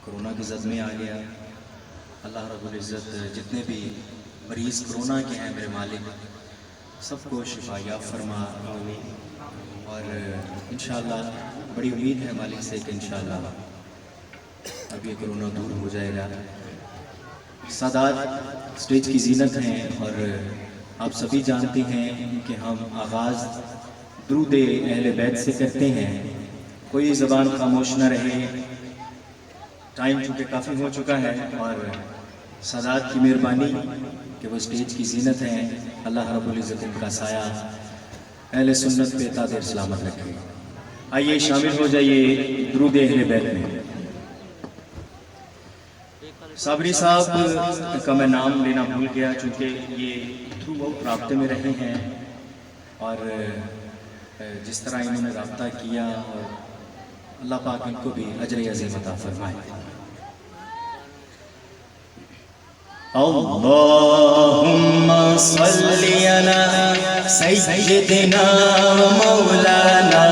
Corona की जद में आ गया। अल्लाह रब्बुल इज़्ज़त जितने भी मरीज़ कोरोना के हैं मेरे मालिक सबको शिफा याब फरमा। और इंशाअल्लाह बड़ी उम्मीद है मालिक से कि इंशाअल्लाह अब ये कोरोना दूर हो जाएगा। सादात स्टेज की जीनत हैं और आप सभी जानते हैं कि हम आगाज़ दुरूद अहले बैत से करते हैं। कोई ज़बान खामोश न रहे, टाइम चूँकि काफ़ी हो चुका है और सादात की मेहरबानी कि वो स्टेज की जीनत हैं। अल्लाह रब्बुल इज़्ज़त इनका साया अहले सुन्नत पे तादेर सलामत रखे। आइए शामिल हो जाइए दुरूद अहले बैत में। साबरी साहब का मैं नाम लेना भूल गया चूँकि ये थ्रू आउट राब्ते में रहे हैं और जिस तरह इन्होंने राब्ता किया और अल्लाह पाक इनको भी अजर अज़ीम अता फरमाए। अल्लाहुम्मा सल्ली अला सय्यिदिना व मौलाना